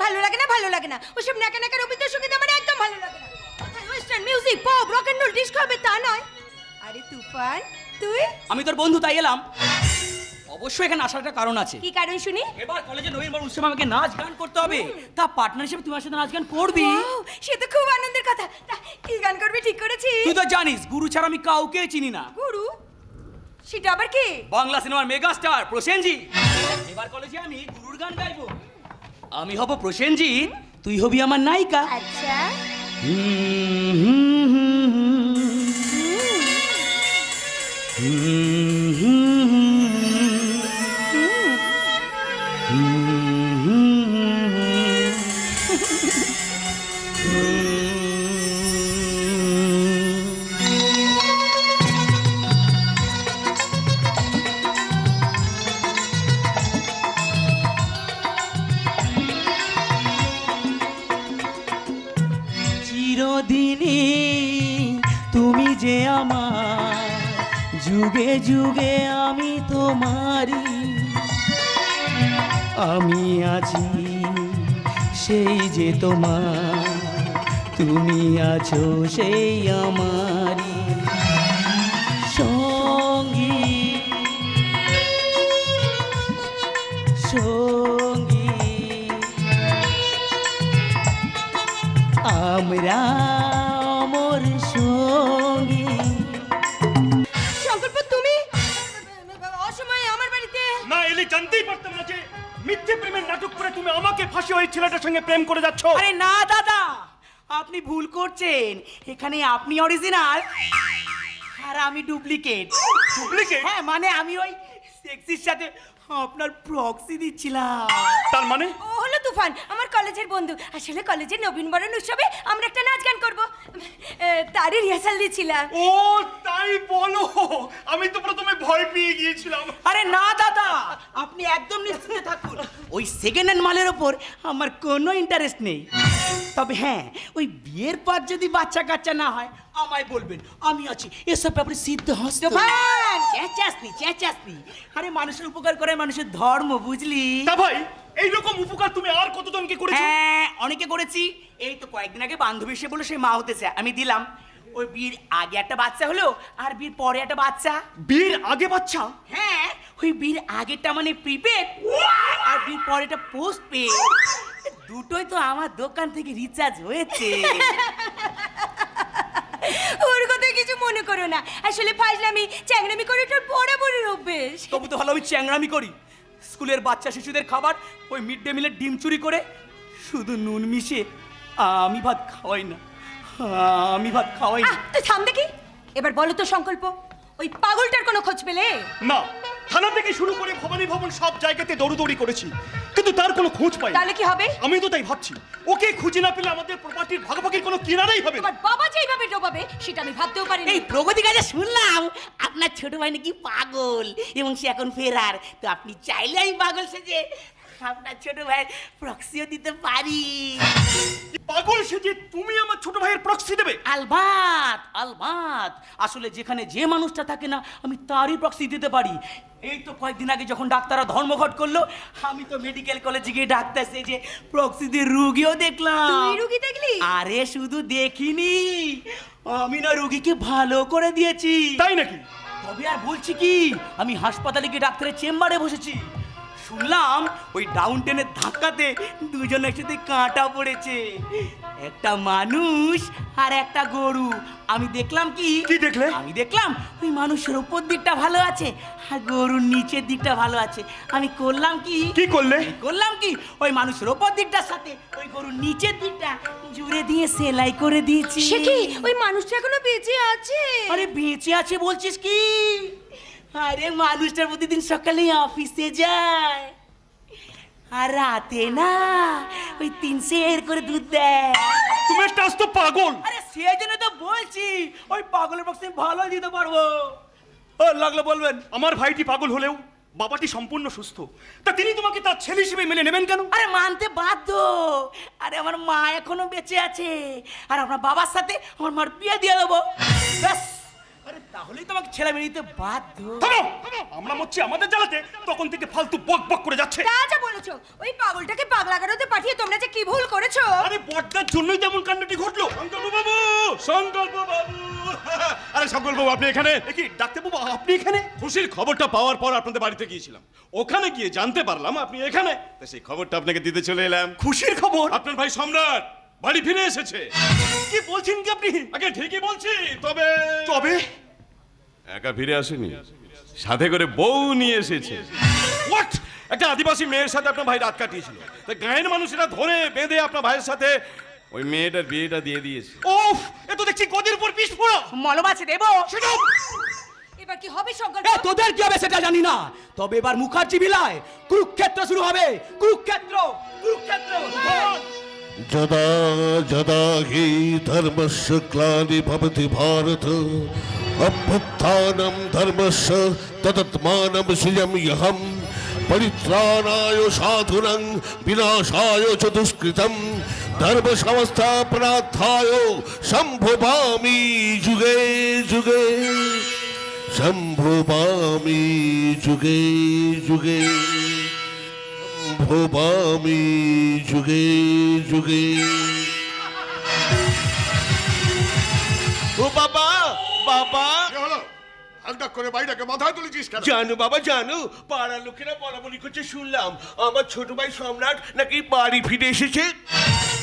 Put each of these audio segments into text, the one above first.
ভালো লাগে না, ভালো লাগে না। ওসব নাকা নাকা রবীন্দ্রসঙ্গীত আমার একদম ভালো লাগে না। Western music, pop, rock and roll, disco হবে তা নয়। আরে তুফান, তুই? আমি তোর বন্ধু তাই এলাম। অবশ্যই এখানে আসার একটা কারণ আছে। কি কারণ শুনি? এবার কলেজে নভেম্বর উৎসবে আমাকে নাচ গান করতে হবে, তা পার্টনার হিসেবে তোমার সাথে নাচ গান করবি। সে তো খুব আনন্দের কথা। তা কি গান করবি ঠিক করেছিস? তুই তো জানিস গুরু ছাড়া আমি কাউকে চিনি না। গুরু? সেটা আবার কি? বাংলা সিনেমার মেগাস্টার প্রসেনজিৎ। এবার কলেজে আমি গুরুর গান গাইবো। আমি হব প্রসেনজিৎ, তুই হবি আমার নায়িকা। আচ্ছা। চিরদিনই তুমি যে আমার, যুগে যুগে আমি তোমারই। আমি আছি সেই যে তোমার, তুমি আছো সেই আমারই সঙ্গী সঙ্গী। আমরা অমর সঙ্গী। শঙ্করপুর, তুমি অসময়ে আমার বাড়িতে? না এলে জানতেই পারতাম না যে মিথ্যে প্রেমের নাটক করে তুমি আমাকে ফাঁসি ওই ছেলেটার সঙ্গে প্রেম করে যাচ্ছ। আরে না দাদা, আপনি ভুল করছেন। এখানে আপনি অরিজিনাল আর আমি ডুপ্লিকেট। ডুপ্লিকেট? হ্যাঁ, মানে আমি ওই সেক্সির সাথে আপনার প্রক্সি দিচ্ছিলাম। তার মানে? ও হলো তুফান, আমার কলেজের বন্ধু। আসলে কলেজের নবীনবরণ উৎসবে আমরা একটা নাচ গান করবো, তারই রিহার্সাল দিচ্ছিলাম। ও তাই বলো, আমি তো প্রথমে ভয় পেয়ে গিয়েছিলাম। আরে না দাদা, আপনি একদম নিশ্চিন্ত থাকুন। ওই সেকেন্ড হ্যান্ড মালের ওপর আমার কোনো ইন্টারেস্ট নেই। তবে হ্যাঁ, ওই বিয়ের পর যদি বাচ্চা কাচ্চা না হয় আমায় বলবেন, আমি আছি এসব ব্যাপারে সিদ্ধ হস্ত। তুফান! চেঁচাসনি চেঁচাসনি। আরে মানুষের উপকার করে মানুষের ধর্ম, বুঝলি? তা ভাই এইরকম উপকার তুমি আর কতজনকে করেছো? হ্যাঁ, অনেকে করেছি। এই তো কয়েকদিন আগে বান্ধবী এসে বলে সে মা হতেছে, আমি দিলাম। ওই বিয়ের আগে একটা বাচ্চা হলো, আর বিয়ের পরে একটা বাচ্চা। বিয়ের আগে বাচ্চা? হ্যাঁ, ওই বিয়ের আগেরটা মানে প্রিপেড, আর বিয়ের পরেটা পোস্ট পেড। দুটোই তো আমার দোকান থেকে রিচার্জ হয়েছে। ওর কথা কিছু মনে করো না, আসলে ফাজলামি চ্যাংড়ামি করে তোর বরাবরের অভ্যেস। তবু তো ভালো আমি চ্যাংরামি করি। স্কুলের বাচ্চা শিশুদের খাবার ওই মিড ডে মিলের ডিম চুরি করে শুধু নুন মিশিয়ে আমি ভাত খাওয়াই না, আমি ভাত খাওয়াই না। তুই থাম দেখি। এবার বলো তো সংকল্প, ওই পাগলটার কোনো খোঁজ পেলে? না, থানা থেকে শুরু করে ভবানী ভবন সব জায়গাতে দৌড়দৌড়ি করেছি, কিন্তু তার কোনো খোঁজ পাই। তাহলে কি হবে? আমি তো তাই ভাবছি, ওকে খুঁজে না পেলে আমাদের প্রপার্টির ভাগাভাগির কোনো কিনারাই হবে না। তোমার বাবা যেইভাবে ডোবাবে সেটা আমি ভাবতেও পারিনি। এই প্রগতি কাজে শুনলাম আপনার ছোট ভাই নাকি পাগল এবং সে এখন ফেরার। তো আপনি চাইলে আমি পাগল সেজে আপনার ছোট ভাইয়ের প্রক্সিও দিতে পারি। পাগল সেজে তুমি আমার ছোট ভাইয়ের প্রক্সি দেবে? আলবাত আলবাত, আসলে যেখানে যে মানুষটা থাকে না আমি তারই প্রক্সি দিতে পারি। এই তো কয়েকদিন আগে যখন ডাক্তাররা ধর্মঘট করলো, আমি তো মেডিকেল কলেজে গিয়ে ডাক্তার সেজে প্রক্সি দিয়ে রুগীও দেখলাম। তুই রুগী দেখলি? আরে শুধু দেখিনি, আমি না রুগীকে ভালো করে দিয়েছি। তাই নাকি? তবে আর বলছি কি, আমি হাসপাতালে গিয়ে ডাক্তারের চেম্বারে বসেছি, শুনলাম ওই ডাউন ট্রেনের ধাক্কাতে দুজন একসাথে কাঁটা পড়েছে, একটা মানুষ আর একটা গরু। আমি দেখলাম কি? কি দেখলে? আমি দেখলাম ওই মানুষের উপর দিকটা ভালো আছে আর গরুর নিচের দিকটা ভালো আছে। আমি করলাম কি? কি করলে? করলাম কি, ওই মানুষের উপর দিকটার সাথে ওই গরুর নিচের দিকটা জুড়ে দিয়ে সেলাই করে দিয়েছি। সে কি, ওই মানুষটা এখনো বেঁচে আছে? আরে বেঁচে আছে বলছিস কি? আরে মানুষটা প্রতিদিন সকালে অফিসে যায় আর রাতে না ওই 3 সের করে দুধ দেয়। তুমি একটা আস্ত পাগল। আরে সেই জন্য তো বলছি ওই পাগলের পক্ষে ভালো দিতে পারবো। ও লাগলো বলবেন। আমার ভাইটি পাগল হলেও বাবাটি সম্পূর্ণ সুস্থ, তা তিনি তোমাকে তার ছেলে হিসেবে মেনে নেবেন কেন? আরে মানতে বাধ্য। আরে আমার মা এখনো বেঁচে আছে আর আপনার বাবার সাথে আমার মার বিয়ে দিয়ে দেবো। ব্যাস, আরে তাহলেই তো আমাকে ছেলে বেরিয়ে বাধ্য। থামো! আমরা মরছি আমাদের জ্বালাতে, তখন থেকে ফালতু বক বক করে যাচ্ছে। তা যা বলেছো, ওই পাগলটাকে পাগলাগারোতে পাঠিয়ে তোমরা যে কি ভুল করেছো। আরে বড়দার জন্যই তেমন কাণ্ডটি ঘটলো। সংকল্প বাবু, সংকল্প বাবু, আরে সংকল্প বাবু আপনি এখানে? কি ডাক্তার বাবু আপনি এখানে? খুশির খবরটা পাওয়ার পর আপনাদের বাড়িতে গিয়েছিলাম, ওখানে গিয়ে জানতে পারলাম আপনি এখানে, তো সেই খবরটা আপনাকে দিতে চলে এলাম। খুশির খবর? আপনার ভাই সম্রাট বাড়ি ফিরে এসেছে। কি বলছেন কি আপনি? আগে ঠিকই বলছি, তবে তবে একা ফিরে আসেনি, সাথে করে বউ নিয়ে এসেছে। হোয়াট? একটা আদিবাসী মেয়ের সাথে আপনার ভাই রাত কাটিয়েছিল, তা গায়ের মানুষেরা ধরে বেঁধে আপনার ভাইয়ের সাথে ওই মেয়েটার বিয়েটা দিয়ে দিয়েছে। ওফ, এ তো দেখছি গদির উপর বিস্ফোরণ। মলম আছে দেব। এবার কি হবে সংকল্প? তোদের কি হবে সেটা জানি না, তবে এবার মুখার্জি বিলায় কুরুক্ষেত্র শুরু হবে। কুরুক্ষেত্র, কুরুক্ষেত্র। যদা যদা হি ধর্মস্য গ্লানির্ভবতি ভারত অভ্যুত্থানম ধর্মস্য তদাত্মানম সৃজাম্যহম পরিত্রাণায় সাধুনাং বিনাশায় চ দুষ্কৃতম ধর্ম সংস্থাপনার্থায় সম্ভবামি যুগে যুগে, সম্ভবামি যুগে যুগে, ভবামি যুগে যুগে। ও বাবা, বাবা হালকা করে বাইটাকে মাথায় তুলেছিস কেন? জানো বাবা জানো, পাড়ার লোকেরা বলা বলি করছে, শুনলাম আমার ছোট ভাই সম্রাট নাকি বাড়ি ফিরে এসেছে।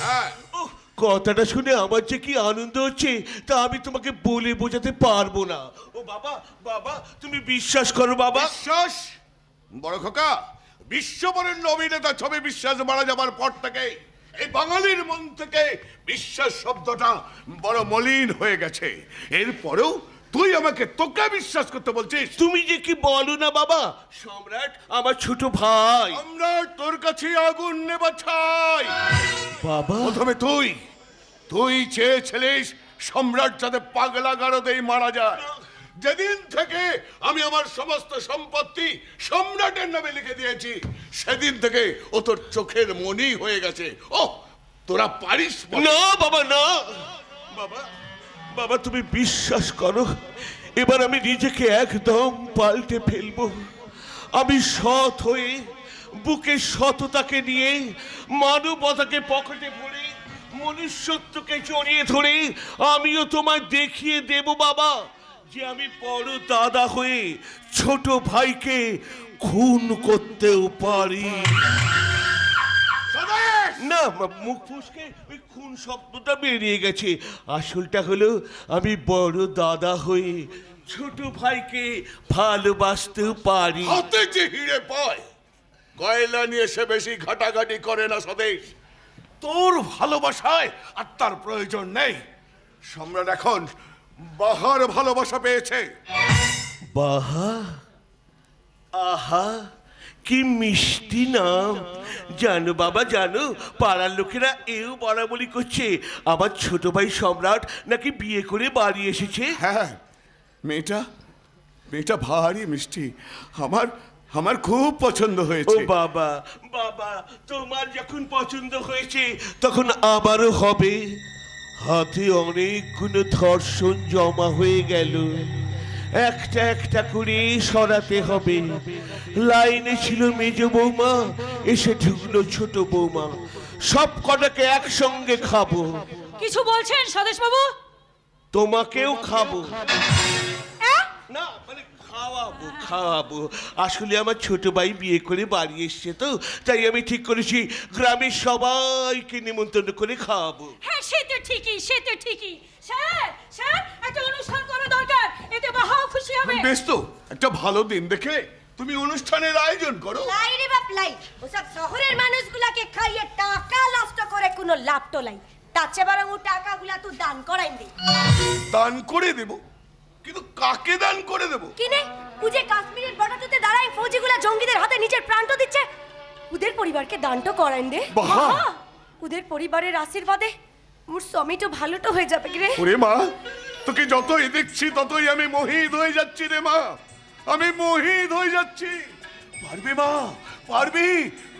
হ্যাঁ, উহ, কথাটা শুনে আমার যে কি আনন্দ হচ্ছে তা আমি তোমাকে বলে বোঝাতে পারবো না। ও বাবা, বাবা তুমি বিশ্বাস করো বাবা। বিশ্বাস? বড় খোকা, বিশ্ববরেণ্য অভিনেতা ছবি বিশ্বাস মারা যাবার পর থেকে এই বাঙালির মন থেকে বিশ্বাস শব্দটা বড় মলিন হয়ে গেছে। এরপরেও তুই আমাকে তোকে বিশ্বাস করতে বলছিস? তুমি যে কি বলো না বাবা, সম্রাট আমার ছোট ভাই। আমরা তোর কাছে আগুন নেবা চাই। বাবা প্রথমে তুই চেয়েছিলিস সম্রাট যাতে পাগলা গারদেই মারা যায়। যেদিন থেকে আমি আমার সমস্ত সম্পত্তি সম্রাটের নামে লিখে দিয়েছি, সেদিন থেকে ও তোর চোখের মনি হয়ে গেছে। ও তোরা পারিস বল? না বাবা না, বাবা বাবা তুমি বিশ্বাস করো, এবার আমি নিজেকে একদম পাল্টে ফেলবো। আমি সৎ হয়ে বুকে সততাকে নিয়ে মানবতাকে পকেটে ভরে মনুষ্যত্বকে জড়িয়ে ধরে আমিও তোমায় দেখিয়ে দেব বাবা যে আমি বড় দাদা হয়ে ছোট ভাইকে খুন করতেও পারি। না মুখ ফুসকে ওই খুন শব্দটা বেরিয়ে গেছে, আসলটা হলো আমি বড় দাদা হয়ে ছোট ভাইকে ভালোবাসতেও পারি। হাতে যে হিরে পায়, কয়লা নিয়ে সে বেশি ঘাটাঘাটি করে না স্বদেশ। তোর ভালোবাসায় আর তার প্রয়োজন নেই। সম্রাট এখন বাহার ভালোবাসা পেয়েছে। বাহা, আহা কি মিষ্টি নাম। জানো বাবা জানো, পাড়ার লোকেরা এও বলা বলি করছে আমার ছোট ভাই সম্রাট নাকি বিয়ে করে বাড়ি এসেছে। হ্যাঁ, মেয়েটা ভারী মিষ্টি। আমার খুব পছন্দ ও হয়েছে। বাবা, বাবা তোমার যখন পছন্দ হয়েছে তখন আবারও হবে। হাতে অনেকগুলো ধর্ষণ জমা হয়ে গেল, একটা একটা করে সরাতে হবে। লাইনে ছিল মেজ বৌমা, এসে ঢুকলো ছোট বৌমা, সব কটাকে একসঙ্গে খাবো। কিছু বলছেন স্বদেশ বাবু? তোমাকেও খাবো। না মানে খাওয়াবো খাওয়াবো। আসলে আমার ছোট ভাই বিয়ে করে বাড়ি এসছে তো, তাই আমি ঠিক করেছি গ্রামের সবাইকে নিমন্ত্রণ করে খাওয়াবো। হ্যাঁ সে তো ঠিকই, সে তো ঠিকই। স্যার স্যার একটা অনুষ্ঠান করা দরকার, এতে বাহাও খুশি হবে। বেশ তো, একটা ভালো দিন দেখে তুমি অনুষ্ঠানের আয়োজন করো। লাই রে বাপ লাই, ওসব শহরের মানুষগুলাকে খাইয়ে টাকা নষ্ট করে কোনো লাভ তো লাই। তার চেয়ে বরং ও টাকাগুলা তুই দান করাই দে। দান করে দেব, কিন্তু কাকে দান করে দেব? কিনে যে কাশ্মীরের বর্ডারটাতে দাঁড়ায় ফৌজিগুলা জঙ্গিদের হাতে নিজের প্রাণটা দিচ্ছে, ওদের পরিবারকে দানটা করাইন দে। বাহ! ওদের পরিবারের আশীর্বাদে মোর স্বামীটা ভালোটা হয়ে যাবে রে। ওরে মা, তোকে যতই দেখছি ততই আমি মোহিত হয়ে যাচ্ছি রে মা, আমি মোহিত হয়ে যাচ্ছি। পারবি মা, পারবি,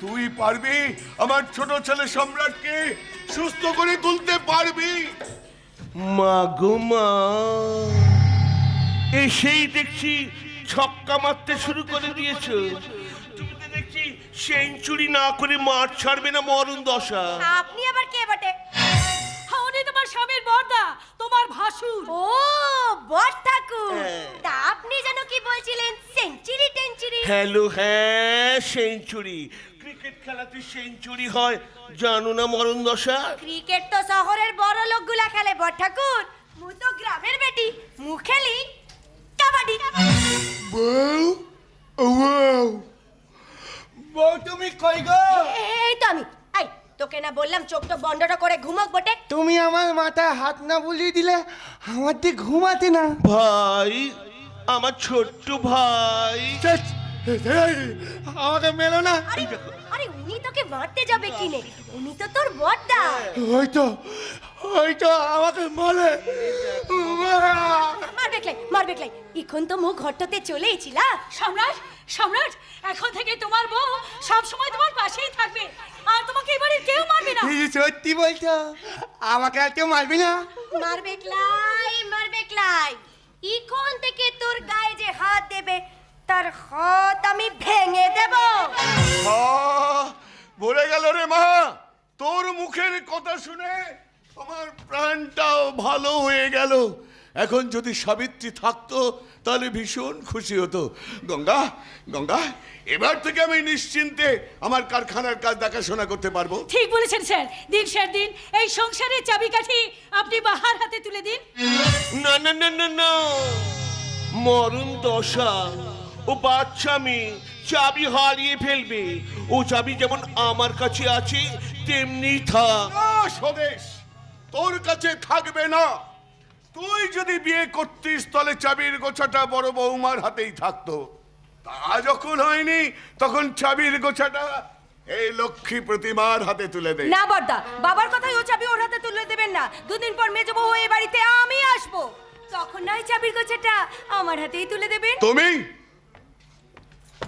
তুই পারবি আমার ছোট ছেলে সম্রাটকে সুস্থ করে তুলতে পারবি। মা গো মা, এসেই দেখছি ছক্কা মারতে শুরু করে দিয়েছো। তুমি তো দেখছি সেঞ্চুরি না করে মাঠ ছাড়বে না মরণ দশা। আপনি আবার কে বটে? উনি তোমার স্বামীর বর্দা, তোমার ভাসুর। ও বট ঠাকুর, হ্যাঁ। তা আপনি যেন কি বলছিলেন সেঞ্চুরি টেঞ্চুরি? হ্যালো, হ্যাঁ সেঞ্চুরি। ক্রিকেট খেলাতে সেঞ্চুরি হয় জানো না মরণ দশা? ক্রিকেট তো শহরের বড় লোকগুলা খেলে বট ঠাকুর, মু তো গ্রামের বেটি, মু খেলি কাবাডি। বউ ও বউ, বউ তুমি কই গো? এই তো আমি। এই তোকে না বললাম চোখ তো বন্ধটা করে ঘুমক বটে? তুমি আমার মাথায় হাত না বুলিয়ে দিলে আমার দিয়ে ঘুমাতে না। ভাই, আমার ছোট্ট ভাই। ধ্যাৎ, এই, আমাকে মেলো না। আরে আরে উনি তোকে মারতে যাবে কিনে, উনি তো তোর বড়দা। ওই তো আমাকে বলে মার বেকলাই এখন তো মুখ ঘরটাতে চলেইছিলা। সম্রাট, সম্রাট, এখন থেকে তোমার বউ সব সময় তোমার পাশেই থাকবে, আর তোমাকে এবারে কেউ মারবে না। সত্যি বলছো? আমাকে আর কেউ মারবি না? মার বেকলাই এখন থেকে তোর গায়ে যে হাত দেবে তার হাত আমি ভেঙে দেব। ভরে গেল রে মা, তোর মুখের কথা শুনে আমার প্রাণটাও ভালো হয়ে গেল। এখন যদি সাবিত্রী থাকতো তাহলে ভীষণ খুশি হতো। গঙ্গা গঙ্গা, এবার থেকে আমি নিশ্চিন্তে আমার কারখানার কাজ দেখাশোনা করতে পারবো। ঠিক বলেছেন স্যার, দিন স্যার দিন এই সংসারের চাবিকাঠি আপনি বাহার হাতে তুলে দিন। না না না না না, মরণ দশা। ও বাচ্চা মেয়ে, চাবি হারিয়ে ফেলবে। ও চাবি যেমন আমার কাছে আছে তেমনি থাক। না স্বদেশ, তোর কাছে থাকবে না। তুই যদি বিয়ে করতিস তাহলে চাবির গোছাটা বড় বৌমার হাতেই থাকতো। তা যখন হয়নি তখন চাবির গোছাটা এই লক্ষ্মী প্রতিমার হাতে তুলে দে। না বড়দা, বাবার কথাই ও চাবি ওর হাতে তুলে দেবেন না। দুদিন পর মেজো বউ এই বাড়িতে আমি আসবো, তখন নাই চাবির গোছাটা আমার হাতেই তুলে দেবেন। তুমি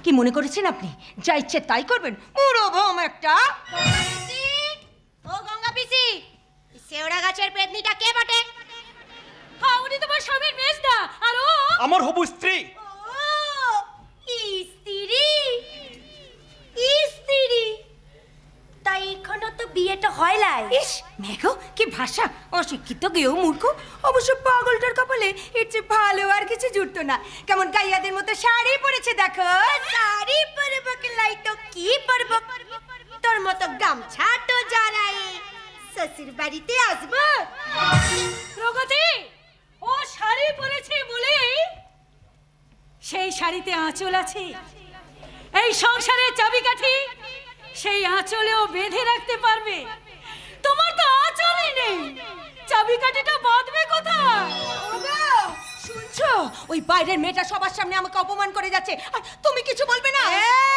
কি মনে করেছেন আপনি যা ইচ্ছে তাই করবেন? পুরো ভম একটা। ও গঙ্গা পিসি, শেওড়া গাছের পেতনিটা কে বটে? হ্যাঁ, উনি তোমার স্বামীর মেজদা, আর ও আমার হবু স্ত্রী। ও স্ত্রী, স্ত্রী। তাই এখনো তো বিয়েটা হয় নাই। ইস মেঘো কি ভাষা, অশিক্ষিত গেও মূর্খ। অবশ্য পাগলটার কপালে এর চেয়ে ভালো আর কিছু জুটতো না। কেমন গাইয়াদের মতো শাড়ি পরেছে দেখো। শাড়ি পরবো কি লাই তো কি পরবো? তোর মতো গামছা তো জারাই শ্বশুর বাড়িতে আসবো। প্রগতি, ও শাড়ি পরেছে বলেই সেই শাড়িতে আঁচল আছে। এই সংসারের চাবিকাঠি সেই আঁচলেও বেঁধে রাখতে পারবে। তোমার তো আঁচলই নেই, চাবিকাঠিটা বাঁধবে কোথায়? শুনছো, ওই বাইরের মেয়েটা সবার সামনে আমাকে অপমান করে যাচ্ছে, আর তুমি কিছু বলবে না?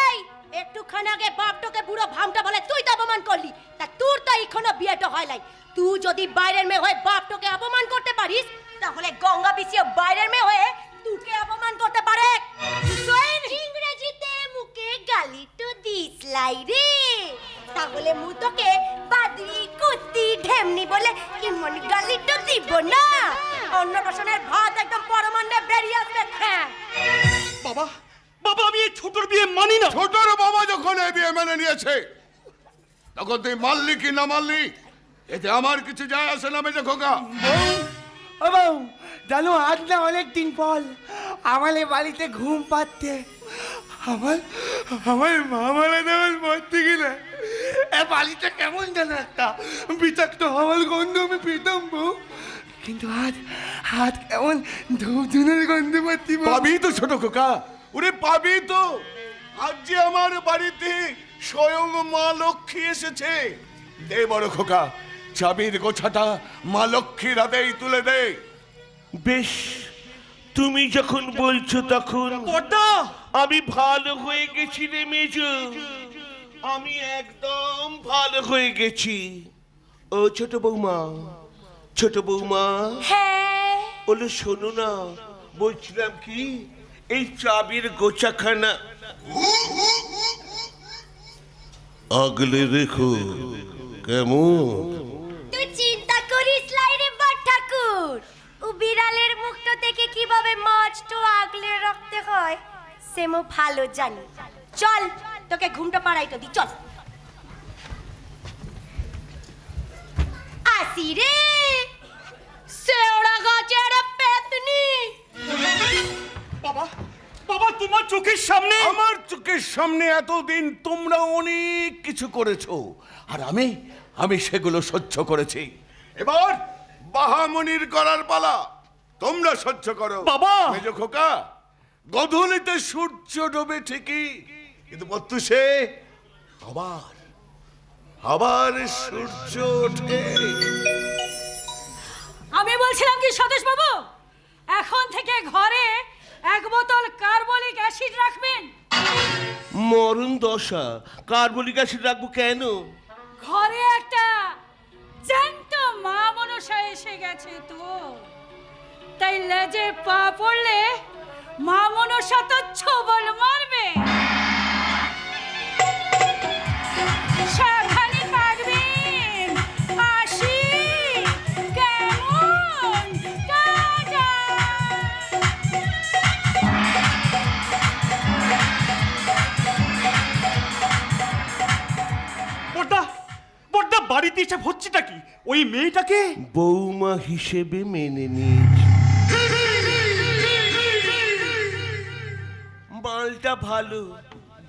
এই একটুখানি আগে বাপটাকে বুড়ো ভামটা বলে তুই তো অপমান করলি, তা তোর তো এখনো বিয়েটা হয় নাই। তুই যদি বাইরের মেয়ে হয়ে বাপটাকে অপমান করতে পারিস, তাহলে গঙ্গা পিসিও বাইরের মেয়ে হয়ে তোকে অপমান করতে পারে। ইংরেজিতে মুখে গালি তো দিস লাই রে, তাহলে মু তোকে বাদরি কুত্তি ঢেমনি বলে এমন গালি তো দিব না। অন্নপ্রাশনের ভাত একদম পরমান্নে বেরিয়ে আসবে। হ্যাঁ বাবা, বাবা আমি এই ছোটর বিয়ে মানি না। ছোটর বাবা যখন এই বিয়ে মেনে নিয়েছে তখন তুই মানলি কি না মানলি এতে আমার কিছু যায় আসে না। মেজে খোকা, ও বউ, জানো আজ না অনেক দিন পর আমার এ বাড়িতে ঘুম পাচ্ছে। আমার আমার মা মারা দেওয়ার মরতে গেলে এ বাড়িতে কেমন যেন একটা বিষাক্ত হওয়ার গন্ধ আমি পেতাম বউ, কিন্তু আজ আজ কেমন ধূপ ধুনের গন্ধ পাচ্ছি বউ। পাবি তো ছোট খোকা, ওরে পাবি তো। আজ যে আমার বাড়িতে স্বয়ং মা লক্ষ্মী এসেছে। দে বড় খোকা, চাবির গোছাটা মা লক্ষ্মীর হাতেই তুলে দে। বেশ, তুমি যখন বলছো তখন বড়দা, আমি ভালো হয়ে গেছি রে মেজো। আমি একদম ভালো হয়ে গেছি। ও ছোট বৌমা, ছোট বৌমা, হ্যাঁ বলে শোনো না, বলছিলাম কি এই চাবির গোছাখানা আগলে রেখো কেমন? তুই চিন্তা করিস লাই রে বট ঠাকুর, ও বিড়ালের মুখটা থেকে কিভাবে মাছটা আগলে রাখতে হয় সেমো ভালো জানি। চল তোকে ঘুমটা পাড়াইতে দি, চল। আসি রে শেওড়া গাছের পেতনি। বাবা বাবা তোমার চোখের সামনে আমার চোখের সামনে এতদিন তোমরা অনেক কিছু করেছো, আর আমি সেগুলো সহ্য করেছি। এবার বাহামনির করার পালা, তোমরা সহ্য করো। বাবা! মেজ খোকা, গধূলিতে সূর্য ডোবে ঠিকই, কিন্তু প্রত্যুষে আবার সূর্য ওঠে। আমি বলছিলাম কি সতীশ বাবু, এখন থেকে ঘরে 1 বোতল কার্বলিক অ্যাসিড রাখবেন। মরণ দশা, কার্বলিক অ্যাসিড রাখবো কেন? ঘরে একটা জ্যান্ত মা মনসা এসে গেছে তো, তাই লেজে পা পড়লে মা মনসা তো ছবল মারবে। সাবধানে থাকবেন। আসি কেমন? টাটা। বড়দা বড়দা, বাড়িতে এসব হচ্ছেটা কি? ওই মেয়েটাকে বৌমা হিসেবে মেনে নিয়েছি। মালটা ভালো,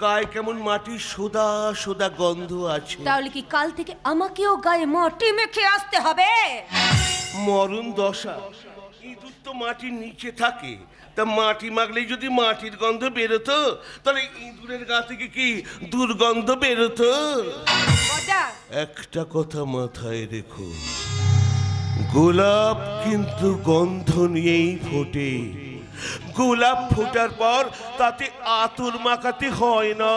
গায়ে কেমন মাটির সোদা সোদা গন্ধ আছে। তাহলে কি কাল থেকে আমাকেও গায়ে মাটি মেখে আসতে হবে? মরণ দশা, ইঁদুর তো মাটির নিচে থাকে, তা মাটি মাগলেই যদি মাটির গন্ধ বেরোতো, তাহলে ইঁদুরের গা থেকে কি দুর্গন্ধ বেরোতো? বড়দা, একটা কথা মাথায় রেখো, গোলাপ কিন্তু গন্ধ নিয়েই ফোটে। গোলাপ ফোটার পর তাতে আতর মাখাতে হয় না।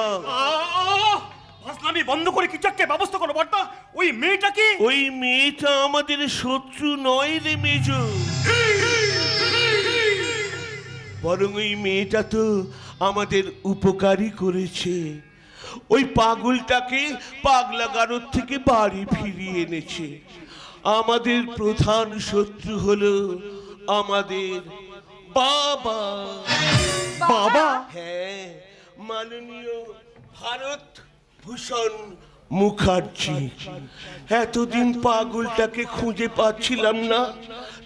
ভাসলামি বন্ধ করে কিছু একটা ব্যবস্থা করো বড়দা। ওই মেয়েটাকে ওই মেয়েটা আমাদের শত্রু নয় রে মেজ, বরং ওই মেয়েটা তো আমাদের উপকারই করেছে। ওই পাগলটাকে পাগলা গারদ থেকে বাড়ি ফিরিয়ে এনেছে। আমাদের প্রধান শত্রু হলো আমাদের বাবা। বাবা হ্যাঁ, মাননীয় ভারত ভূষণ মুখার্জি। এতদিন পাগলটাকে খুঁজে পাচ্ছিলাম না,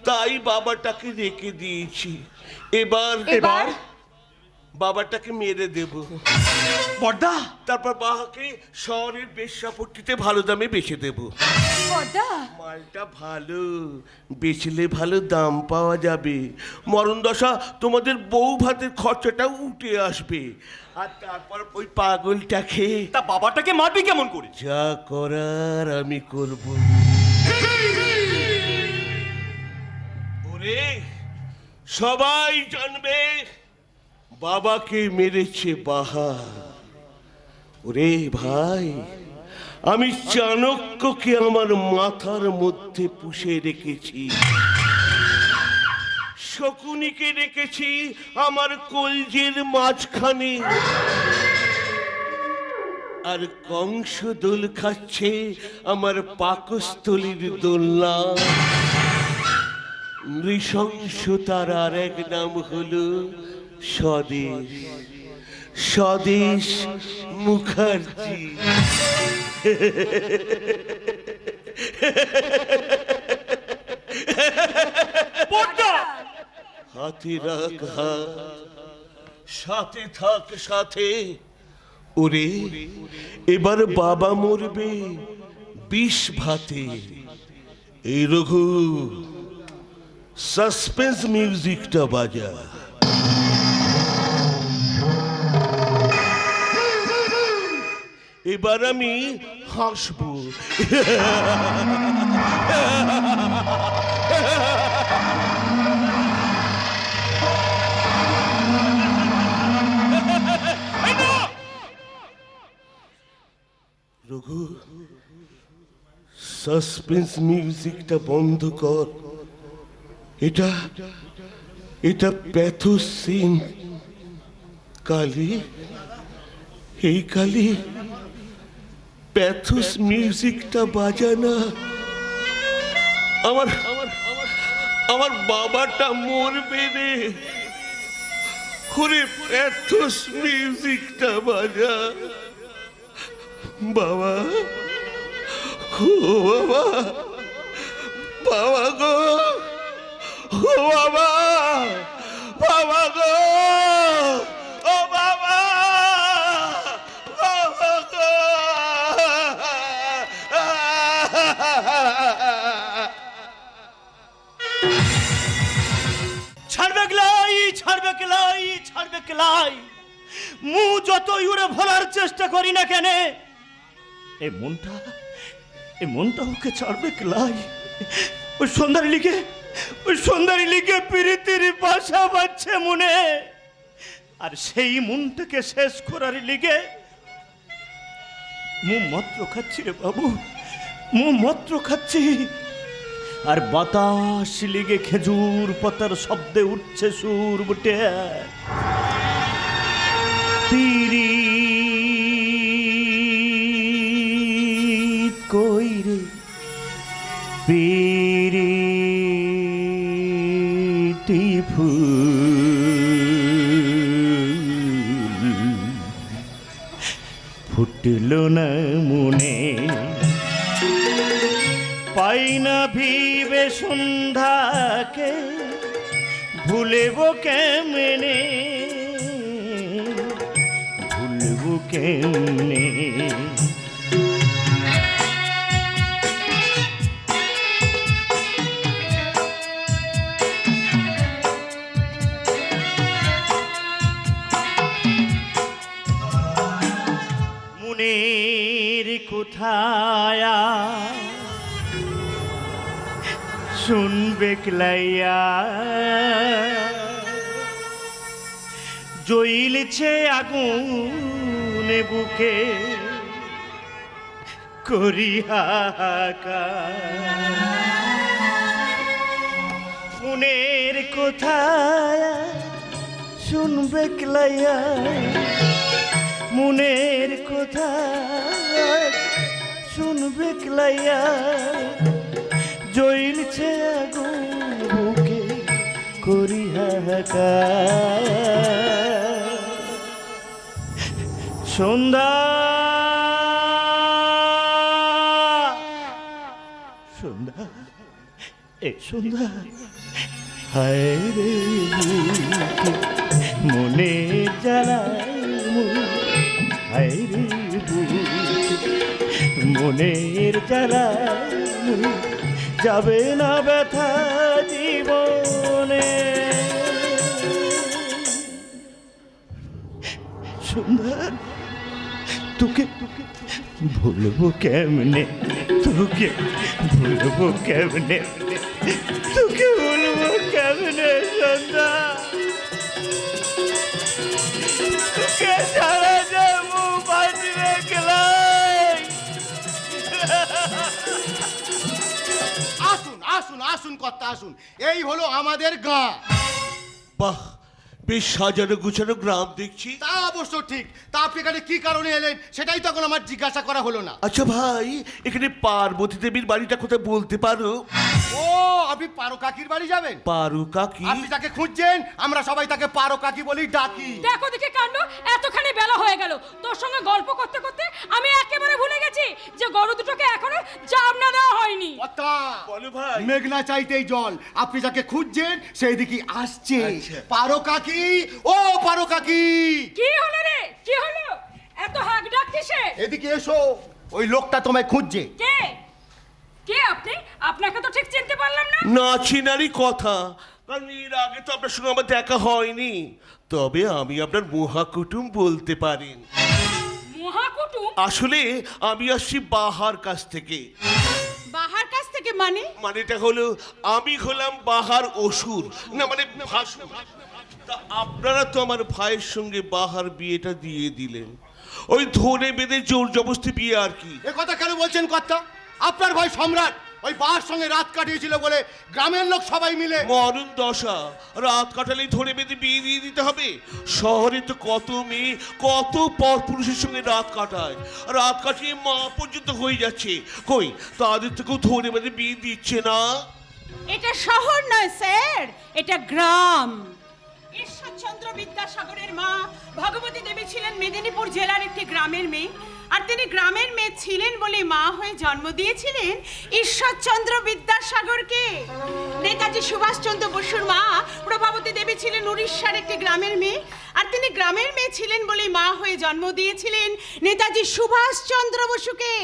তাই বাবাটাকে রেখে দিয়েছি। এবার বাবাটাকে মেরে দেব। বড়দা, তারপর বাবাকে শহরের বেশ্যাপট্টিতে ভালো দামে বেচে দেব। বড়দা, মালটা ভালো, বেচলে ভালো দাম পাওয়া যাবে। মরণ দশা, তোমাদের বউ ভাতের খরচাটাও উঠে আসবে। আর তারপর ওই পাগলটাকে তা বাবাটাকে মারবি কেমন করে? যা করার আমি করব। ওরে, সবাই জানবে বাবাকে মেরেছে বাহার। ওরে ভাই, আমি চাণক্যকে আমার মাথার মধ্যে পুষে রেখেছি, শকুনিকে রেখেছি আমার কলজের মাঝখানে, আর কংস দোল খাচ্ছে আমার পাকস্থলীর দোলনা। নৃশংসতার আর এক নাম হলো স্বদেশ। স্বদেশ মুখার্জি। হাতে রাখ হাত, সাথে থাক সাথে। ওরে, এবার বাবা মরবে বিষ ভাতে। এই রঘু, সাসপেন্স মিউজিকটা বাজা। এবার আমি হাসবো। রঘু, সাসপেন্স মিউজিকটা বন্ধ কর। এটা প্যাথোস সিন। কালী, এই কালী, প্যাথোস মিউজিকটা বাজানা। আমার বাবাটা মরবে রে। ওরে এত মিউজিকটা বাজা বাবা, ও বাবা, বাবা গো, ও বাবা, বাবা গো, ও বাবা, বাবা গো। ছাড়বে গেলাই, ছাড়বে গেলাই, ছাড়বে গেলাই, মু যতই উড়ে ভোলার চেষ্টা করি না কেন, এই মনটা ওকে ছাড়বে গেলাই। ওই সন্ধ্যার লিগে প্রীতির বাসা বাজছে মনে, আর সেই মনটাকে শেষ করার লিগে মু মন্ত্র খাচ্ছি রে বাবু, মু মন্ত্র খাচ্ছি। আর বাতাস লিগে খেজুর পাতার শব্দে উঠছে সুর বুটে, পীরিত কই রে পীরিতি ফুল ফুটল না মনে, পাই না ভিবে সন্ধ্যাকে ভুলেব কেমনে, ভুলব কেমনে। মনের কোথায় শুনবে ক্লাইয়া, জ্বলছে আগুন বুকে করি হাহাকার। মনের কোথায় শুনবে ক্লাইয়া, মনের কোথায় শুনবে ক্লাইয়া, জ্বলছে আগুন বুকে করি হাহাকার। সন্ধ্যা সন্ধ্যা এ সন্ধ্যা, হায় রে বুকে মনে জ্বালায়, হায় রে বুকে মনের জ্বালায়, যাবে না ব্যথা জীবনে। সুন্দর তোকে ভুলবো কেমনে, তোকে ভুলবো কেমনে, তোকে ভুলবো কেমনে সুন্দর, তোকে ছাড়া যাবো বাঁচবে গেলাই। আসুন আসুন আসুন কর্তা আসুন, এই হলো আমাদের গাঁ। বাহ, বেশ সাজানো গুছানো গ্রাম দেখছি। তা অবশ্য ঠিক, তা আপনি এখানে কি কারণে এলেন সেটাই তখন আমার জিজ্ঞাসা করা হলো না। আচ্ছা ভাই, এখানে পার্বতী দেবীর বাড়িটা কোথায় বলতে পারো? ও, আপনি পারো কাকির বাড়ি যাবেন? পারু কাকি? আপনি তাকে খুঁজছেন, আমরা সবাই তাকে পারো কাকি বলি ডাকি। দেখো দেখে কাণ্ড, এতখানি বেলা হয়ে গেল, তোর সঙ্গে গল্প করতে করতে আমি একেবারে ভুলে গেছি যে গরু দুটোকে এখনো জামনা দেওয়া হয়নি। কর্তা, বলো ভাই। মেঘনা চাইতেই জল, আপনি যাকে খুঁজছেন সেই দিকে আসছে। আচ্ছা। পারো কাকি, ও পারো কাকি, কি হলো রে, কি হলো, এত হাঁক ডাক কিসের? এদিকে এসো, ওই লোকটা তোমায় খুঁজছে। কে কে আপনি? আপনাকে তো ঠিক চিনতে পারলাম না। না চিনারই কথা, কারণ এর আগে তো আপনার সঙ্গে আমার দেখা হয়নি। তবে আমি আপনার মহাকুটুম বলতে পারেন। মহাকুটুম? আসলে আমি আসছি বাহার কাছ থেকে। বাহার কাছ থেকে মানে? মানেটা হলো আমি হলাম বাহার অসুর, না মানে ভাসুর। তা আপনারা তো আমার ভাইয়ের সঙ্গে বাহার বিয়েটা দিয়ে দিলেন, ওই ধরে বেঁধে জোর জবরদস্তি বিয়ে আর কি। এ কথা কেন বলছেন কর্তা? আপনার ভাই সম্রাট ওই বাহার সঙ্গে রাত কাটিয়েছিল বলে গ্রামের লোক সবাই মিলে। মরণ দশা, রাত কাটালেই ধরে বেঁধে বিয়ে দিয়ে দিতে হবে? শহরে তো কত মেয়ে কত পরপুরুষের সঙ্গে রাত কাটায়, রাত কাটিয়ে মা পর্যন্ত হয়ে যাচ্ছে। কই তাদের থেকেও ধরে বেঁধে বিয়ে দিচ্ছে না? এটা শহর নয় স্যার, এটা গ্রাম। ঈশ্বরচন্দ্র বিদ্যাসাগরের মা ভগবতী দেবী ছিলেন মেদিনীপুর জেলার একটি গ্রামের মেয়ে, আর তিনি গ্রামের মেয়ে ছিলেন বলে মা হয়ে জন্ম দিয়েছিলেন ঈশ্বরচন্দ্র বিদ্যাসাগরকে। নেতাজি সুভাষচন্দ্র বসুর মা প্রভাবতী দেবী ছিলেন উড়িষ্যার একটি গ্রামের মেয়ে, আর তিনি গ্রামের মেয়ে ছিলেন বলে মা হয়ে জন্ম দিয়েছিলেন নেতাজি সুভাষচন্দ্র বসুকে।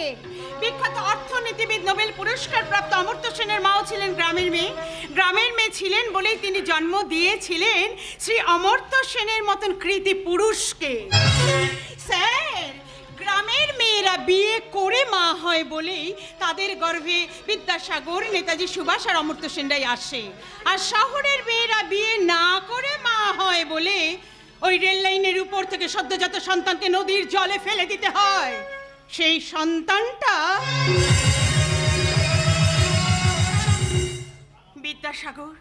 বিখ্যাত অর্থনীতিবিদ নোবেল পুরস্কার প্রাপ্ত অমর্ত্য সেনের মাও ছিলেন গ্রামের মেয়ে। গ্রামের মেয়ে ছিলেন বলেই তিনি জন্ম দিয়েছিলেন শ্রী অমর্ত্য সেনের মতন কৃতি পুরুষকে। স্যার, গ্রামের মেয়েরা বিয়ে করে মা হয় বলেই তাদের গর্ভে বিদ্যাসাগর, নেতাজি সুভাষ আর অমর্ত্য সেনরাই আসে। আর শহরের মেয়েরা বিয়ে না করে মা হয় বলে ওই রেল লাইনের উপর থেকে সদ্যজাত সন্তানকে নদীর জলে ফেলে দিতে হয়। সেই সন্তানটা বিদ্যাসাগর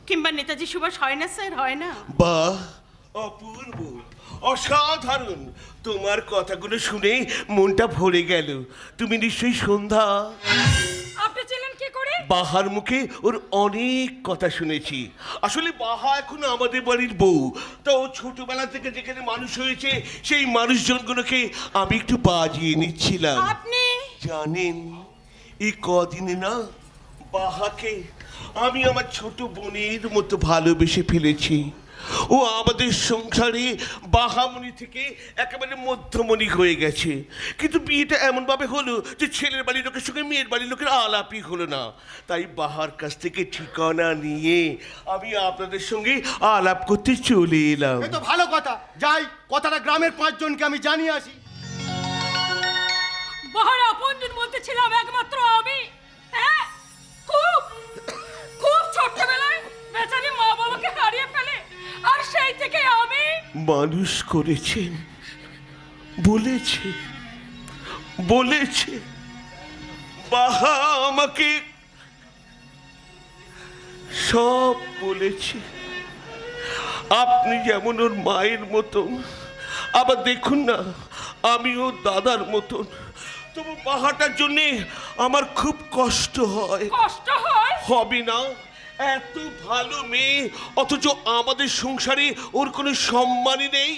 কিংবা নেতাজি সুভাষ হয় না স্যার, হয় না। বাহ, অপূর্ব, অসাধারণ। তোমার কথাগুলো শুনে মনটা ভরে গেল। তুমি নিশ্চয়ই সন্ধ্যা। আপনি ছিলেন কি করে? বাহার মুখে ওর অনেক কথা শুনেছি। আসলে বাহা এখন আমাদের বাড়ির বউ। তা ও ছোটবেলা থেকে যেখানে মানুষ হয়েছে সেই মানুষজনগুলোকে আমি একটু বাজিয়ে নিচ্ছিলাম। আপনি জানেন, এই কদিনে না বাহাকে আমি আমার ছোট বোনের মতো ভালোবেসে ফেলেছি। ও আমাদের সংসারে বাহামণি থেকে একেবারে মধ্যমণি হয়ে গেছে। কিন্তু বিয়েটা এমনভাবে হলো যে ছেলের বাড়ির লোকের সঙ্গে মেয়ের বাড়ির লোকের আলাপই হলো না। তাই বাহার কাছ থেকে ঠিকানা নিয়ে আমি আপনাদের সঙ্গে আলাপ করতে চলে এলাম। এ তো ভালো কথা, যাই কথাটা গ্রামের 5 জনকে আমি জানিয়ে আসি। বাহার আপনজন বলতে ছিলাম একমাত্র আমি। হ্যাঁ, খুব খুব ছোটবেলায় বেচারি মা বাবাকে হারিয়ে ফেলে, আর সেই থেকে আমি মানুষ করেছেন, বলেছে বাহা আমাকে সব বলেছে। আপনি যেমন ওর মায়ের মতন, আবার দেখুন না আমি ওর দাদার মতন। তবু বাহাটার জন্যে আমার খুব কষ্ট হয়। কষ্ট হয়? হবে না? এত ভালো মেয়ে, অথচ আমাদের সংসারে ওর কোনো সম্মানই নেই।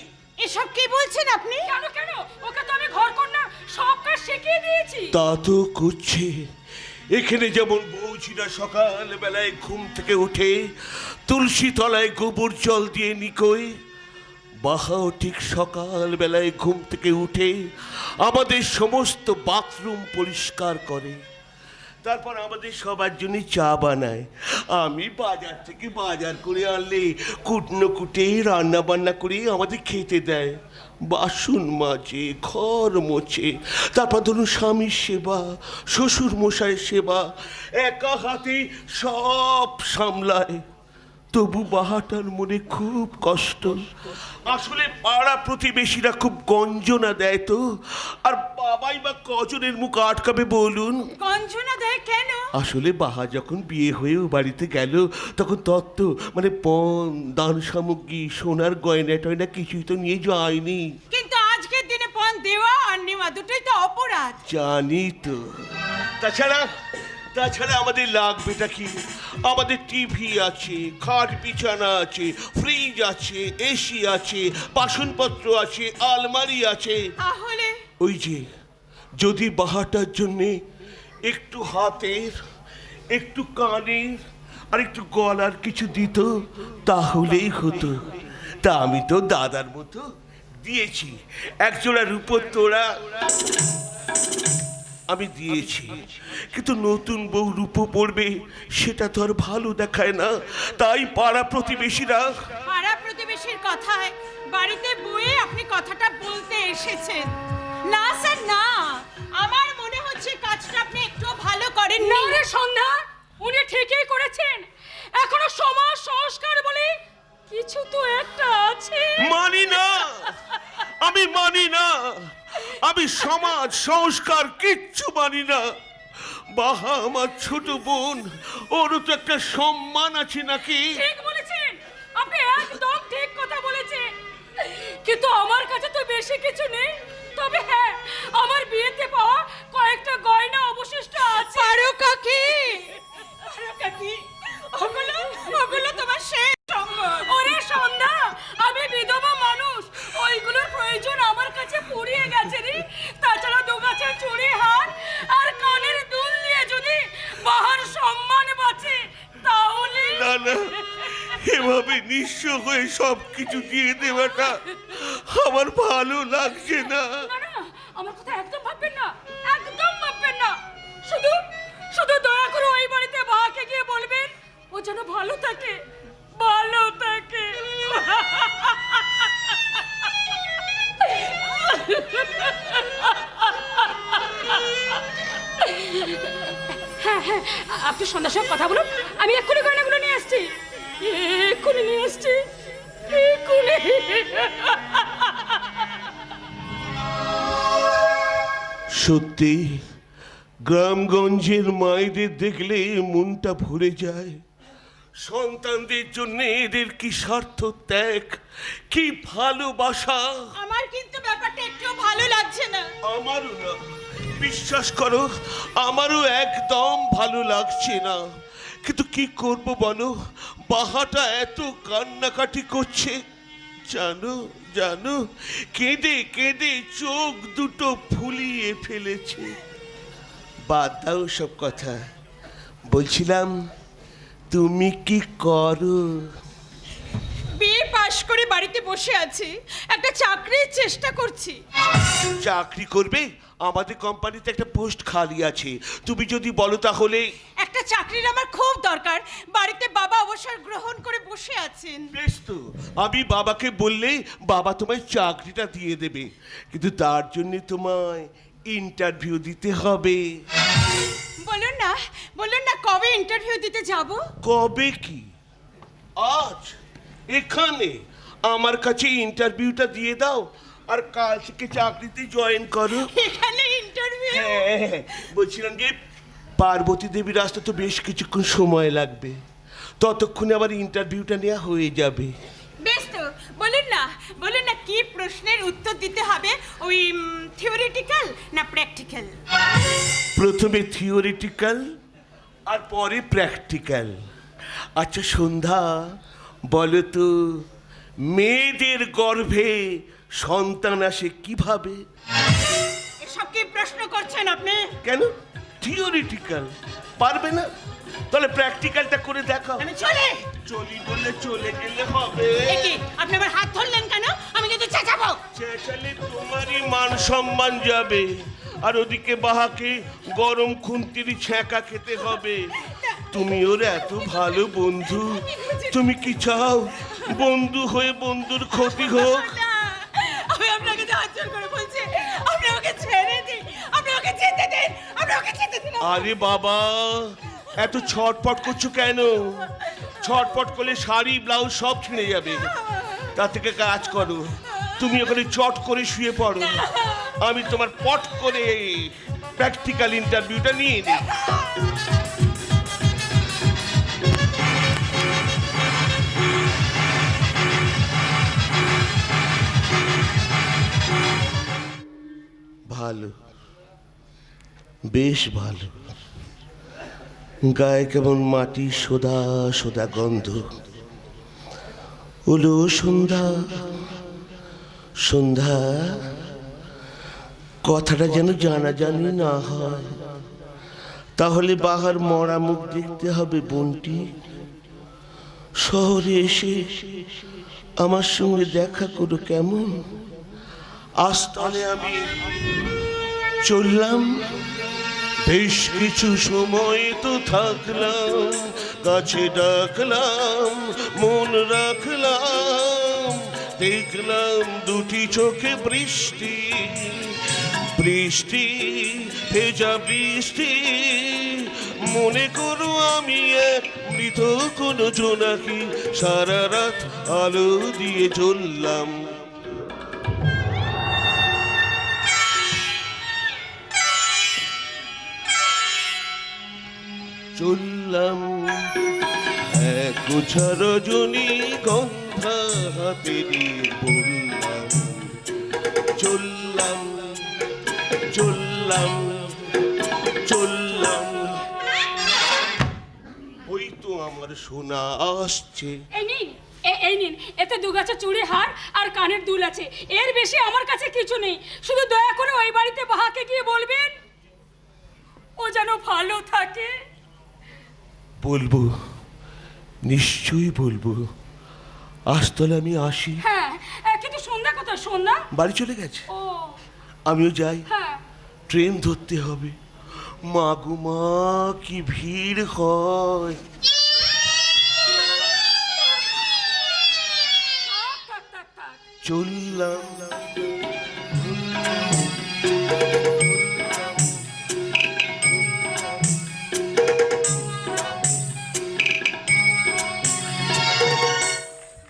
এসব কি বলছেন আপনি? কেন কেন, ওকে তো আমি ঘর কন্যা সব কাজ শিখিয়ে দিয়েছি। তা তো করছে। এখানে যেমন বউঝিরা সকাল বেলায় ঘুম থেকে উঠে তুলসী তলায় গোবর জল দিয়ে নিকোয়, বাহাও ঠিক সকাল বেলায় ঘুম থেকে উঠে আমাদের সমস্ত বাথরুম পরিষ্কার করে, তারপর আমাদের সবার জন্য চা বানায়। আমি বাজার থেকে বাজার করে আনলে কুটনো কুটে রান্না বান্না করে আমাদের খেতে দেয়, বাসন মাজে, ঘর মোছে, তারপর ধরুন স্বামীর সেবা, শ্বশুর মশাইয়ের সেবা, একা হাতে সব সামলায়। তবু বাহাটার মনে খুব কষ্ট। আসলে পাড়া প্রতিবেশীরা খুব গঞ্জনা দেয় তো, আর বাবাই বা কজনের মুখ আটকাবে বলুন? গঞ্জনা দেয় কেন? আসলে বাহা যখন বিয়ে হয়েও বাড়িতে গেল তখন তত্ত্ব মানে পণ, দান সামগ্রী, সোনার গয়না টয়না কিছুই তো নিয়ে যায়নি। কিন্তু আজকের দিনে পণ দেওয়া আর নেওয়া দুটোই তো অপরাধ। জানি তো। তাছাড়া আমাদের লাগবেটা কি? আমাদের টিভি আছে, খাট বিছানা আছে, ফ্রিজ আছে, এসি আছে, বাসনপত্র আছে, আলমারি আছে। তাহলে ওই যে যদি বাহাটার জন্যে একটু হাতের, একটু কানের আর একটু গলার কিছু দিত তাহলেই হতো। তা আমি তো দাদার মতো দিয়েছি। একজোড়া রূপোর তোড়া আমি দিয়েছি, কিন্তু নতুন বউ রূপো পড়বে সেটা তো আর ভালো দেখায় না। তাই পাড়া প্রতিবেশীরা, পাড়া প্রতিবেশীর কথায় বাড়িতে বয়ে আপনি কথাটা বলতে এসেছেন। না স্যার না, আমার মনে হচ্ছে কাজটা আপনি একটু ভালো করেন না। রে সন্ধ্যা, উনি ঠিকই করেছেন। এখনো সমাজ সংস্কার বলে কিছু তো একটা আছে। মানি না, আমি মানি না। আমি সমাজ সংস্কার কিচ্ছু মানি না। বাহা আমার ছোট বোন, ওরও তো একটা সম্মান আছে নাকি? ঠিক বলেছেন, আপনি একদম ঠিক কথা বলেছেন। কিন্তু আমার কাছে তো বেশি কিছু নেই, তবে হ্যাঁ আমার বিয়েতে পাওয়া কয়েকটা গয়না অবশিষ্ট আছে। পারো কাকি, না, এভাবে নিঃস্ব হয়ে সব কিছু দিয়ে দেওয়াটা আমার ভালো লাগছে না। না না, আমার কথা একদম ভাববেন না, একদম ভাববেন না। শুধু শুধু দয়া করে ওই বাড়িতে বাহাকে গিয়ে বলবেন ও যেন ভালো থাকে, ভালো থাকে। হ্যাঁ হ্যাঁ, আপনি সন্ধ্যার সঙ্গে কথা বলুন, আমি এক্ষুনি গয়নাগুলো নিয়ে আসছি, এক্ষুনি নিয়ে আসছি, এক্ষুনি। সত্যি গ্রামগঞ্জের মায়েদের দেখলে মনটা ভরে যায়। সন্তানদের জন্য এদের কি স্বার্থ ত্যাগ, কি ভালোবাসা। আমার কিন্তু ব্যাপারটা একটু ভালো লাগছে না। আমারও না, বিশ্বাস করো, আমারও একদম ভালো লাগছে না। কিন্তু কি করব বলো, বাহাটা এত কান্নাকাটি করছে, জানো জানো, কেঁদে কেঁদে চোখ দুটো ফুলিয়ে ফেলেছে। বাদ দাও সব কথা, বলছিলাম তুমি কি করো? বিয়ে পাশ করে বাড়িতে বসে আছি, একটা চাকরির চেষ্টা করছি। চাকরি করবে? আমাদের কোম্পানিতে একটা পোস্ট খালি আছে, তুমি যদি বলো তাহলে। একটা চাকরির আমার খুব দরকার, বাড়িতে বাবা অবসর গ্রহণ করে বসে আছেন। বেশ তো, আমি বাবাকে বললে বাবা তোমায় চাকরিটা দিয়ে দেবে, কিন্তু তার জন্য তোমায় ইন্টারভিউ দিতে হবে। বলুন না কবে ইন্টারভিউ দিতে যাব? কবে কি? আজ এখানে আমার কাছে ইন্টারভিউটা দিয়ে দাও, আর কাল থেকে চাকরিতে জয়েন করো। এখানে ইন্টারভিউ? হ্যাঁ, বলছিলাম যে পার্বতী দেবীর রাস্তা তো বেশ কিছুক্ষণ সময় লাগবে, ততক্ষণে আবার ইন্টারভিউটা নেওয়া হয়ে যাবে। বেশ তো, বলুন না কি প্রশ্নের উত্তর দিতে হবে, ওই থিওরিটিক্যাল না প্র্যাকটিক্যাল? প্রথমে থিওরিটিক্যাল আর পরে প্র্যাকটিক্যাল। আচ্ছা সন্ধ্যা, বলো তো, মেয়েদের গর্ভে সন্তান আসে কিভাবে? এসব কি প্রশ্ন করছেন আপনি? কেন, থিওরিটিক্যাল পারবে না? তাহলে প্র্যাকটিক্যালটা করে দেখাও। আমি চলি বললে চলে গেলে হবে? কি আপনি আমার হাত ধরলেন কেন? আমি কিন্তু চেঁচাবো। চেঁচালে তোমারই মান সম্মান যাবে, আর ওদিকে বাহাকে গরম খুন্তির ছ্যাঁকা খেতে হবে। তুমি ওর এত ভালো বন্ধু, তুমি কি চাও বন্ধু হয়ে বন্ধুর ক্ষতি হোক? আমি আপনাকে হাত জোর করে বলছি, আপনি ওকে ছেড়ে দিন, আপনি ওকে যেতে দিন, আপনি ওকে যেতে দিন। আরে বাবা, এত ছটপট করছো কেন? ছটপট করলে শাড়ি ব্লাউজ সব ছিঁড়ে যাবে। তার থেকে কাজ করো, তুমি ওখানে চট করে শুয়ে পড়ো, আমি তোমার পট করে প্র্যাকটিক্যাল ইন্টারভিউটা নিয়ে নিই। ভালো, বেশ ভালো, গায়ে কেমন মাটি সোদা সোদা গন্ধ। ওলো সন্ধ্যা, সন্ধ্যা, কথাটা যেন জানাজানি না হয়, তাহলে বাহার মরা মুখ দেখতে হবে বোনটি। শহরে এসে আমার সঙ্গে দেখা করো কেমন। আজ তাহলে আমি চললাম, বেশ কিছু সময় তো থাকলাম, কাছে ডাকলাম, মন রাখলাম, দেখলাম দুটি চোখে বৃষ্টি, বৃষ্টি, ভেজা বৃষ্টি। মনে করো আমি এক মৃত কোনো জোনাকি, সারা রাত আলো দিয়ে চললাম। চললাম এক গুচ্ছা রজনী গন্ধা হাতে নিয়ে বললাম, চললাম চললাম চললাম। ওই তো আমার সোনা আসছে। এই নিন, এতে দুগাছা চুড়ি হার আর কানের দুল আছে, এর বেশি আমার কাছে কিছু নেই। শুধু দয়া করে ওই বাড়িতে বাহাকে গিয়ে বলবেন ও যেন ভালো থাকে। বলবো, নিশ্চয়ই বলবো। আজ তাহলে আমি আসি। হ্যাঁ কিন্তু সন্ধ্যা কোথায়? সন্ধ্যা বাড়ি চলে গেছে। ও আমিও যাই, হ্যাঁ। ট্রেন ধরতে হবে। মা গো মা, কি ভিড় হয়। থাক। চললাম।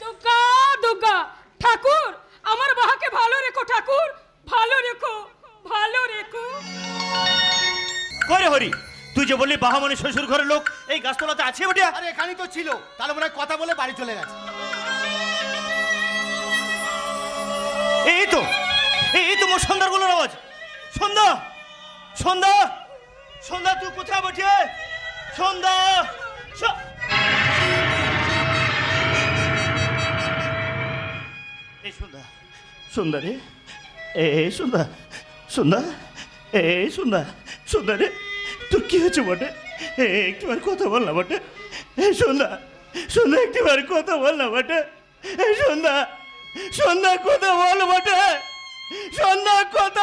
দুর্গা দুর্গা ঠাকুর, আমার বাহাকে ভালো রেখো ঠাকুর, ভালো রেখো, ভালো রেখো। করে হরি, তুই যে বললি বাহামণি শ্বশুর ঘরের লোক এই গাছতলাতে আছে ওটা? আরে এখানেই তো ছিল, তাহলে মনে হয় কথা বলে বাড়ি চলে গেছে। এই তো মোর সন্ধ্যার গুলোর আওয়াজ। সন্ধ্যা সন্ধ্যা সন্ধ্যা, তুই কোথায় বটে? সন্ধ্যা এই সন্ধ্যা, সন্ধ্যা রে, এই সন্ধ্যা, সন্ধ্যা, এই সন্ধ্যা, সন্ধ্যা রে, তোর কি হয়েছে বটে? একটিবার কথা বল না বটে। এই সন্ধ্যা, সন্ধ্যা একটিবার কথা বল না বটে। এই সন্ধ্যা, সন্ধ্যা কথা বল বটে। সন্ধ্যা কথা